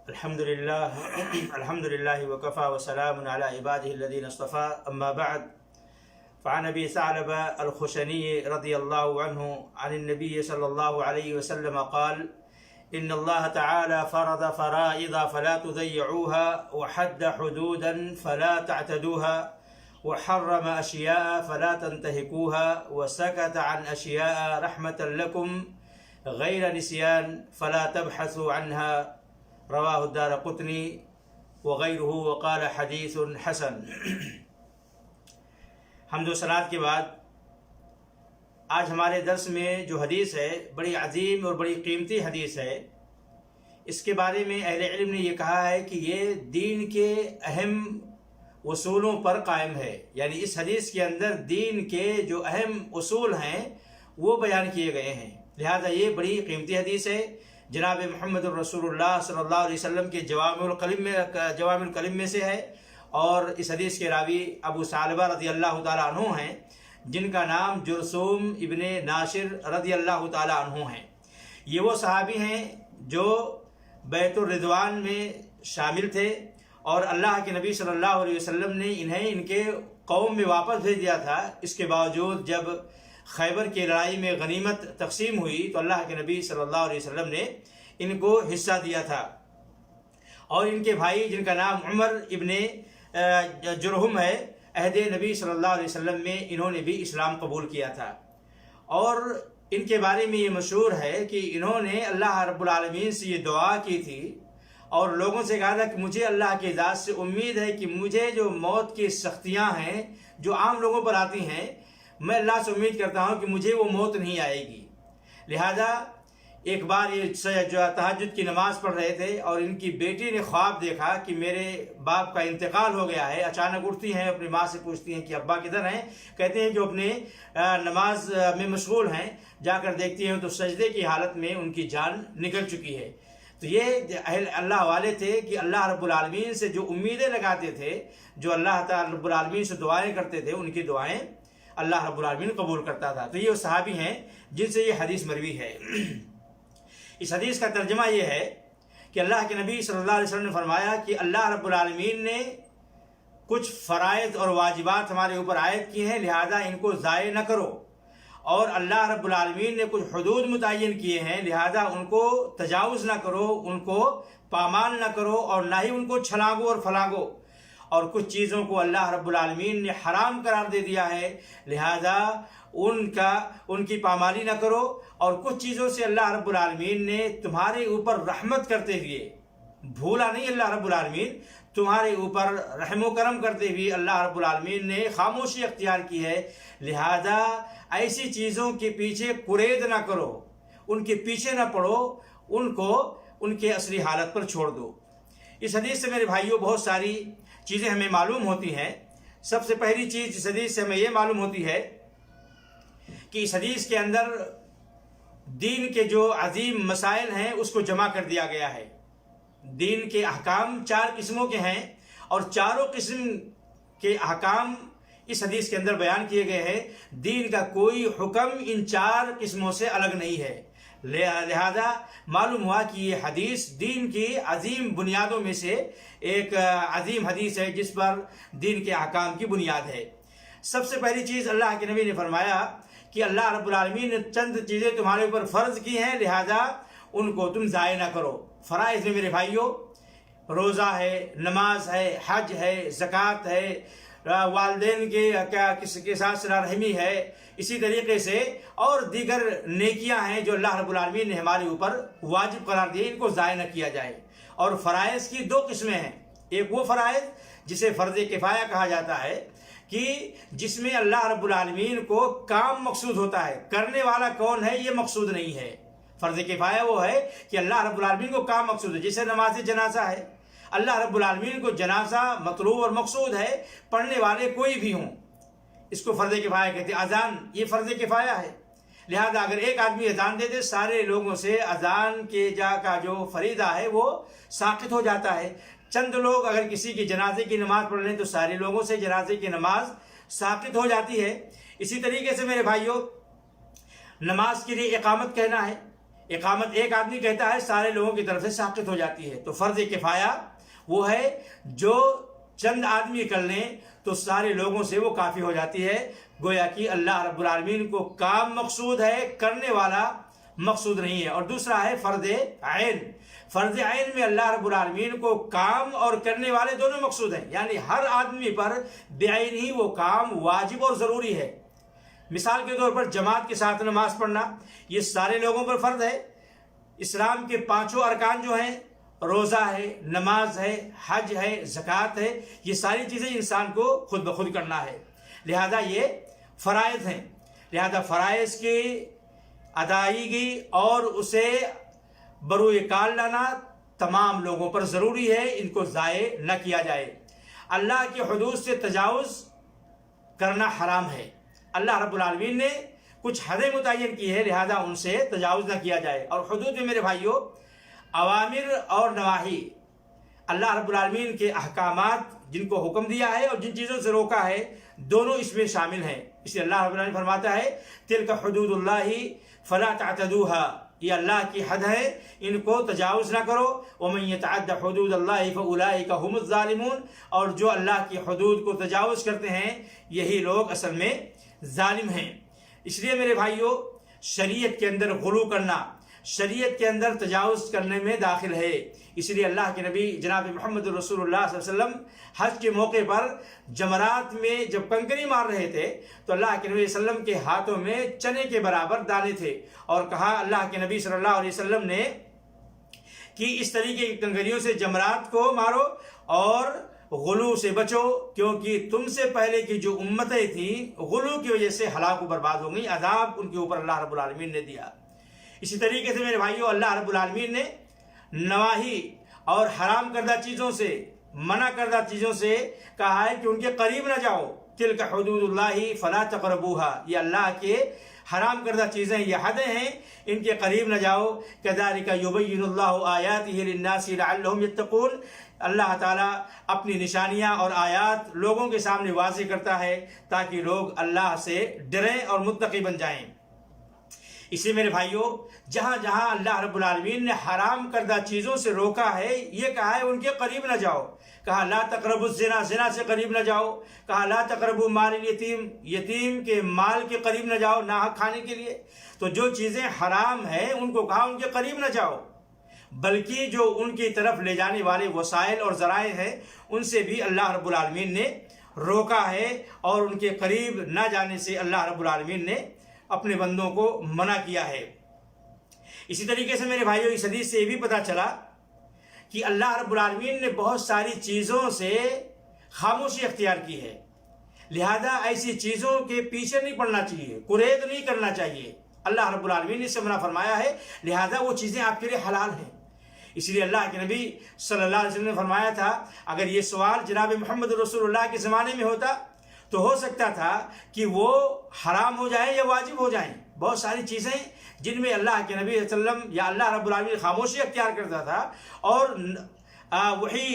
الحمد لله وكفى وسلام على عباده الذين اصطفى أما بعد فعن أبي ثعلبة الخشني رضي الله عنه عن النبي صلى الله عليه وسلم قال إن الله تعالى فرض فرائض فلا تضيعوها وحد حدودا فلا تعتدوها وحرم أشياء فلا تنتهكوها وسكت عن أشياء رحمة لكم غير نسيان فلا تبحثوا عنها رواہ الدارقطنی وغیرہ وقال حدیث حسن۔ حمد و ثناء کے بعد آج ہمارے درس میں جو حدیث ہے بڑی عظیم اور بڑی قیمتی حدیث ہے۔ اس کے بارے میں اہل علم نے یہ کہا ہے کہ یہ دین کے اہم اصولوں پر قائم ہے، یعنی اس حدیث کے اندر دین کے جو اہم اصول ہیں وہ بیان کیے گئے ہیں، لہذا یہ بڑی قیمتی حدیث ہے۔ جناب محمد الرسول اللہ صلی اللہ علیہ وسلم کے جوامع الکلم میں سے ہے، اور اس حدیث کے راوی ابو ثعلبہ رضی اللہ تعالیٰ عنہ ہیں، جن کا نام جرثوم ابن ناشر رضی اللہ تعالیٰ عنہ ہیں۔ یہ وہ صحابی ہیں جو بیت الرضوان میں شامل تھے، اور اللہ کے نبی صلی اللہ علیہ وسلم نے انہیں ان کے قوم میں واپس بھیج دیا تھا۔ اس کے باوجود جب خیبر کی لڑائی میں غنیمت تقسیم ہوئی تو اللہ کے نبی صلی اللہ علیہ وسلم نے ان کو حصہ دیا تھا، اور ان کے بھائی جن کا نام عمر ابن جرہم ہے، عہد نبی صلی اللہ علیہ وسلم میں انہوں نے بھی اسلام قبول کیا تھا۔ اور ان کے بارے میں یہ مشہور ہے کہ انہوں نے اللہ رب العالمین سے یہ دعا کی تھی اور لوگوں سے کہا تھا کہ مجھے اللہ کی ذات سے امید ہے کہ مجھے جو موت کی سختیاں ہیں جو عام لوگوں پر آتی ہیں، میں اللہ سے امید کرتا ہوں کہ مجھے وہ موت نہیں آئے گی۔ لہذا ایک بار یہ جو تہجد کی نماز پڑھ رہے تھے اور ان کی بیٹی نے خواب دیکھا کہ میرے باپ کا انتقال ہو گیا ہے۔ اچانک اٹھتی ہیں، اپنی ماں سے پوچھتی ہیں کہ ابا کدھر ہیں؟ کہتے ہیں کہ اپنے نماز میں مشغول ہیں۔ جا کر دیکھتی ہیں تو سجدے کی حالت میں ان کی جان نکل چکی ہے۔ تو یہ اہل اللہ والے تھے کہ اللہ رب العالمین سے جو امیدیں لگاتے تھے، جو اللہ تعالی رب العالمین سے دعائیں کرتے تھے، ان کی دعائیں اللہ رب العالمین قبول کرتا تھا۔ تو یہ وہ صحابی ہیں جن سے یہ حدیث مروی ہے۔ اس حدیث کا ترجمہ یہ ہے کہ اللہ کے نبی صلی اللہ علیہ وسلم نے فرمایا کہ اللہ رب العالمین نے کچھ فرائض اور واجبات ہمارے اوپر عائد کی ہیں، لہذا ان کو ضائع نہ کرو، اور اللہ رب العالمین نے کچھ حدود متعین کیے ہیں، لہذا ان کو تجاوز نہ کرو، ان کو پامال نہ کرو، اور نہ ہی ان کو چھلانگو اور پھلانگو۔ اور کچھ چیزوں کو اللہ رب العالمین نے حرام قرار دے دیا ہے، لہذا ان کی پامالی نہ کرو، اور کچھ چیزوں سے اللہ رب العالمین نے تمہارے اوپر رحمت کرتے ہوئے، بھولا نہیں اللہ رب العالمین، تمہارے اوپر رحم و کرم کرتے ہوئے اللہ رب العالمین نے خاموشی اختیار کی ہے، لہذا ایسی چیزوں کے پیچھے قرید نہ کرو، ان کے پیچھے نہ پڑو، ان کو ان کے اصلی حالت پر چھوڑ دو۔ اس حدیث سے میرے بھائیوں بہت ساری چیزیں ہمیں معلوم ہوتی ہیں۔ سب سے پہلی چیز اس حدیث سے ہمیں یہ معلوم ہوتی ہے کہ اس حدیث کے اندر دین کے جو عظیم مسائل ہیں اس کو جمع کر دیا گیا ہے۔ دین کے احکام 4 قسموں کے ہیں، اور چاروں قسم کے احکام اس حدیث کے اندر بیان کیے گئے ہیں۔ دین کا کوئی حکم ان 4 قسموں سے الگ نہیں ہے، لہذا معلوم ہوا کہ یہ حدیث دین کی عظیم بنیادوں میں سے ایک عظیم حدیث ہے جس پر دین کے احکام کی بنیاد ہے۔ سب سے پہلی چیز اللہ کے نبی نے فرمایا کہ اللہ رب العالمین نے چند چیزیں تمہارے اوپر فرض کی ہیں، لہذا ان کو تم ضائع نہ کرو۔ فرائض میں میرے بھائیوں روزہ ہے، نماز ہے، حج ہے، زکوٰۃ ہے، والدین کے ساتھ صلہ رحمی ہے، اسی طریقے سے اور دیگر نیکیاں ہیں جو اللہ رب العالمین نے ہمارے اوپر واجب قرار دیے، ان کو ضائع نہ کیا جائے۔ اور فرائض کی 2 قسمیں ہیں، ایک وہ فرائض جسے فرض کفایہ کہا جاتا ہے کہ جس میں اللہ رب العالمین کو کام مقصود ہوتا ہے، کرنے والا کون ہے یہ مقصود نہیں ہے۔ فرض کفایہ وہ ہے کہ اللہ رب العالمین کو کام مقصود ہے، جیسے نماز جنازہ ہے، اللہ رب العالمین کو جنازہ مطلوب اور مقصود ہے، پڑھنے والے کوئی بھی ہوں، اس کو فرض کفایہ کہتے ہیں۔ اذان یہ فرض کفایہ ہے، لہذا اگر ایک آدمی اذان دے دے سارے لوگوں سے اذان کے کا جو فریضہ ہے وہ ساقط ہو جاتا ہے۔ چند لوگ اگر کسی کی جنازے کی نماز پڑھ لیں تو سارے لوگوں سے جنازے کی نماز ساقط ہو جاتی ہے۔ اسی طریقے سے میرے بھائیوں نماز کے لیے اقامت کہنا ہے، اقامت ایک آدمی کہتا ہے سارے لوگوں کی طرف سے ساقط ہو جاتی ہے۔ تو فرض کفایہ وہ ہے جو چند آدمی کر لیں تو سارے لوگوں سے وہ کافی ہو جاتی ہے۔ گویا کہ اللہ رب العالمین کو کام مقصود ہے، کرنے والا مقصود نہیں ہے۔ اور دوسرا ہے فرض عین۔ فرض عین میں اللہ رب العالمین کو کام اور کرنے والے دونوں مقصود ہیں، یعنی ہر آدمی پر بعین ہی وہ کام واجب اور ضروری ہے۔ مثال کے طور پر جماعت کے ساتھ نماز پڑھنا یہ سارے لوگوں پر فرض ہے۔ اسلام کے 5 ارکان جو ہیں، روزہ ہے، نماز ہے، حج ہے، زکوٰۃ ہے، یہ ساری چیزیں انسان کو خود بخود کرنا ہے، لہذا یہ فرائض ہیں۔ لہذا فرائض کی ادائیگی اور اسے بروئے کار لانا تمام لوگوں پر ضروری ہے، ان کو ضائع نہ کیا جائے۔ اللہ کی حدود سے تجاوز کرنا حرام ہے۔ اللہ رب العالمین نے کچھ حدیں متعین کی ہے، لہذا ان سے تجاوز نہ کیا جائے۔ اور حدود میں میرے بھائیوں اوامر اور نواہی، اللہ رب العالمین کے احکامات جن کو حکم دیا ہے اور جن چیزوں سے روکا ہے، دونوں اس میں شامل ہیں۔ اس لیے اللہ رب العالمین فرماتا ہے تلک حدود اللہ فلا تعتدوها، یہ اللہ کی حد ہے، ان کو تجاوز نہ کرو۔ ومن يتعد حدود اللہ فاولئک هم الظالمون، اور جو اللہ کی حدود کو تجاوز کرتے ہیں یہی لوگ اصل میں ظالم ہیں۔ اس لیے میرے بھائیوں شریعت کے اندر غلو کرنا شریعت کے اندر تجاوز کرنے میں داخل ہے۔ اس لیے اللہ کے نبی جناب محمد رسول اللہ صلی اللہ علیہ وسلم حج کے موقع پر جمرات میں جب کنکری مار رہے تھے تو اللہ کے نبی صلی اللہ علیہ وسلم کے ہاتھوں میں چنے کے برابر دانے تھے، اور کہا اللہ کے نبی صلی اللہ علیہ وسلم نے کہ اس طریقے کی کنکریوں سے جمرات کو مارو اور غلو سے بچو، کیونکہ تم سے پہلے کی جو امتیں تھیں غلو کی وجہ سے ہلاک و برباد ہو گئی، عذاب ان کے اوپر اللہ رب العالمین نے دیا۔ اسی طریقے سے میرے بھائیوں اللہ رب العالمین نے نواہی اور حرام کردہ چیزوں سے، منع کردہ چیزوں سے کہا ہے کہ ان کے قریب نہ جاؤ۔ تلک حدود اللہ فلا تقربوها، یہ اللہ کے حرام کردہ چیزیں، یہ حدیں ہیں، ان کے قریب نہ جاؤ۔ کذالک یبین اللہ آیاتہ للناس لعلہم یتقون، اللہ تعالیٰ اپنی نشانیاں اور آیات لوگوں کے سامنے واضح کرتا ہے تاکہ لوگ اللہ سے ڈریں اور متقی بن جائیں۔ اسی میرے بھائیوں جہاں جہاں اللہ رب العالمین نے حرام کردہ چیزوں سے روکا ہے، یہ کہا ہے ان کے قریب نہ جاؤ۔ کہا لا تقربوا الزنا، زنا سے قریب نہ جاؤ۔ کہا لا تقربوا مال الیتیم، یتیم کے مال کے قریب نہ جاؤ ناحق کھانے کے لیے۔ تو جو چیزیں حرام ہیں ان کو کہا ان کے قریب نہ جاؤ، بلکہ جو ان کی طرف لے جانے والے وسائل اور ذرائع ہیں ان سے بھی اللہ رب العالمین نے روکا ہے، اور ان کے قریب نہ جانے سے اللہ رب العالمین نے اپنے بندوں کو منع کیا ہے۔ اسی طریقے سے میرے بھائیوں اس حدیث سے یہ بھی پتہ چلا کہ اللہ رب العالمین نے بہت ساری چیزوں سے خاموشی اختیار کی ہے، لہذا ایسی چیزوں کے پیچھے نہیں پڑنا چاہیے، قرید نہیں کرنا چاہیے۔ اللہ رب العالمین نے اس سے منع فرمایا ہے، لہذا وہ چیزیں آپ کے لیے حلال ہیں۔ اس لیے اللہ کے نبی صلی اللہ علیہ وسلم نے فرمایا تھا اگر یہ سوال جناب محمد رسول اللہ کے زمانے میں ہوتا تو ہو سکتا تھا کہ وہ حرام ہو جائیں یا واجب ہو جائیں۔ بہت ساری چیزیں جن میں اللہ کے نبی صلی اللہ علیہ وسلم یا اللہ رب العالمین خاموشی اختیار کرتا تھا، اور وہی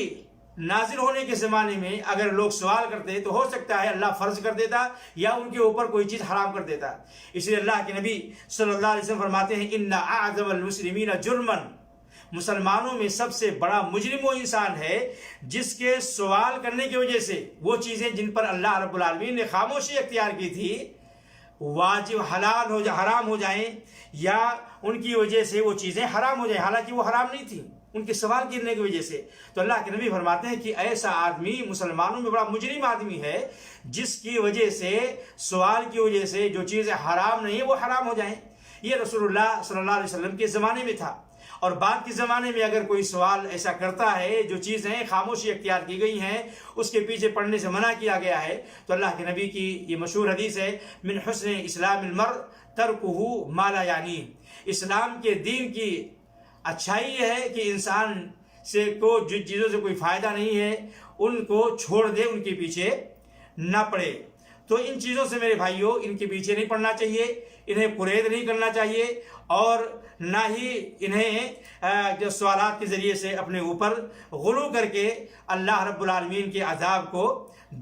نازل ہونے کے زمانے میں اگر لوگ سوال کرتے تو ہو سکتا ہے اللہ فرض کر دیتا یا ان کے اوپر کوئی چیز حرام کر دیتا۔ اس لیے اللہ کے نبی صلی اللہ علیہ وسلم فرماتے ہیں ان اعظم المسلمین جرما، مسلمانوں میں سب سے بڑا مجرم وہ انسان ہے جس کے سوال کرنے کی وجہ سے وہ چیزیں جن پر اللہ رب العالمین نے خاموشی اختیار کی تھی واجب حلال ہو حرام ہو جائیں، یا ان کی وجہ سے وہ چیزیں حرام ہو جائیں حالانکہ وہ حرام نہیں تھیں ان کے سوال کرنے کی وجہ سے۔ تو اللہ کے نبی فرماتے ہیں کہ ایسا آدمی مسلمانوں میں بڑا مجرم آدمی ہے جس کی وجہ سے سوال کی وجہ سے جو چیزیں حرام نہیں ہیں وہ حرام ہو جائیں۔ یہ رسول اللہ صلی اللہ علیہ وسلم کے زمانے میں تھا، اور بعد کے زمانے میں اگر کوئی سوال ایسا کرتا ہے جو چیزیں خاموشی اختیار کی گئی ہیں اس کے پیچھے پڑھنے سے منع کیا گیا ہے، تو اللہ کے نبی کی یہ مشہور حدیث ہے من حسن اسلام المرء ترکہ ما لا یعنی، اسلام کے دین کی اچھائی یہ ہے کہ انسان سے کو جن چیزوں سے کوئی فائدہ نہیں ہے ان کو چھوڑ دے، ان کے پیچھے نہ پڑے۔ تو ان چیزوں سے میرے بھائیوں ان کے پیچھے نہیں پڑنا چاہیے، انہیں قرید نہیں کرنا چاہیے، اور نہ ہی انہیں جو سوالات کے ذریعے سے اپنے اوپر غلو کر کے اللہ رب العالمین کے عذاب کو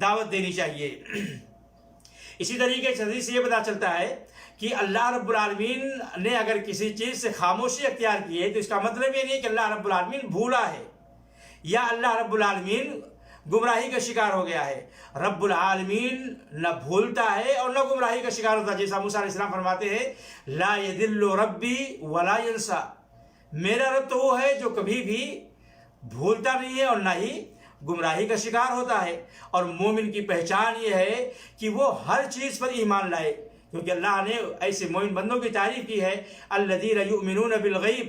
دعوت دینی چاہیے۔ اسی طریقے سے حدیث سے یہ پتہ چلتا ہے کہ اللہ رب العالمین نے اگر کسی چیز سے خاموشی اختیار کی ہے تو اس کا مطلب یہ نہیں کہ اللہ رب العالمین بھولا ہے یا اللہ رب العالمین گمراہی کا شکار ہو گیا ہے۔ رب العالمین نہ بھولتا ہے اور نہ گمراہی کا شکار ہوتا ہے، جیسا موسیٰ علیہ السلام فرماتے ہیں لا یضل ربی ولا ینسا، میرا رب تو وہ ہے جو کبھی بھی بھولتا نہیں ہے اور نہ ہی گمراہی کا شکار ہوتا ہے۔ اور مومن کی پہچان یہ ہے کہ وہ ہر چیز پر ایمان لائے، کیونکہ اللہ نے ایسے مومن بندوں کی تعریف کی ہے الذین یؤمنون بالغیب،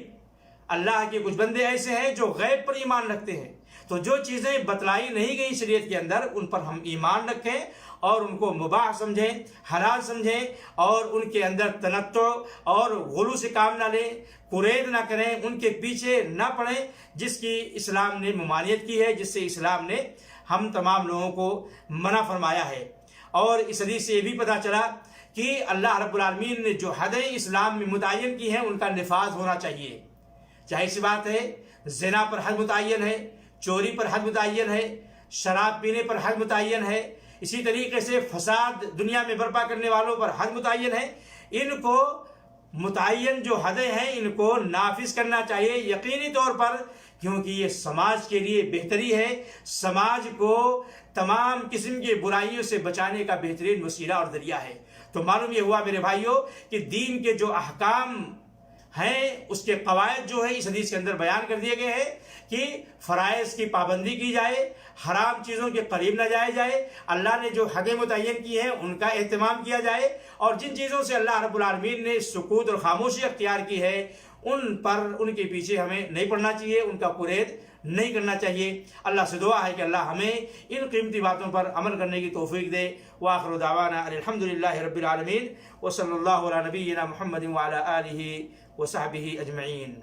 اللہ کے کچھ بندے ایسے ہیں جو غیب پر ایمان رکھتے ہیں۔ تو جو چیزیں بتلائی نہیں گئی شریعت کے اندر ان پر ہم ایمان رکھیں اور ان کو مباح سمجھیں، حلال سمجھیں، اور ان کے اندر تنطع اور غلو سے کام نہ لیں، قرید نہ کریں، ان کے پیچھے نہ پڑیں جس کی اسلام نے ممانعت کی ہے، جس سے اسلام نے ہم تمام لوگوں کو منع فرمایا ہے۔ اور اس حدیث سے یہ بھی پتہ چلا کہ اللہ رب العالمین نے جو حدیں اسلام میں متعین کی ہیں ان کا نفاذ ہونا چاہیے۔ ظاہر سی بات ہے زنا پر حد متعین ہے، چوری پر حد متعین ہے، شراب پینے پر حد متعین ہے، اسی طریقے سے فساد دنیا میں برپا کرنے والوں پر حد متعین ہے۔ ان کو متعین جو حدیں ہیں ان کو نافذ کرنا چاہیے یقینی طور پر، کیونکہ یہ سماج کے لیے بہتری ہے، سماج کو تمام قسم کی برائیوں سے بچانے کا بہترین وسیلہ اور ذریعہ ہے۔ تو معلوم یہ ہوا میرے بھائیوں کہ دین کے جو احکام ہیں اس کے قواعد جو ہے اس حدیث کے اندر بیان کر دیے گئے ہیں کہ فرائض کی پابندی کی جائے، حرام چیزوں کے قریب نہ جائے جائے، اللہ نے جو حدیں متعین کی ہیں ان کا اہتمام کیا جائے، اور جن چیزوں سے اللہ رب العالمین نے سکوت اور خاموشی اختیار کی ہے ان پر ان کے پیچھے ہمیں نہیں پڑنا چاہیے، ان کا قرید نہیں کرنا چاہیے۔ اللہ سے دعا ہے کہ اللہ ہمیں ان قیمتی باتوں پر عمل کرنے کی توفیق دے۔ وآخر دعوانا الحمدللہ رب العالمین، وصلی اللہ علی نبینا محمد وعلی آلہ وصحبہ اجمعین۔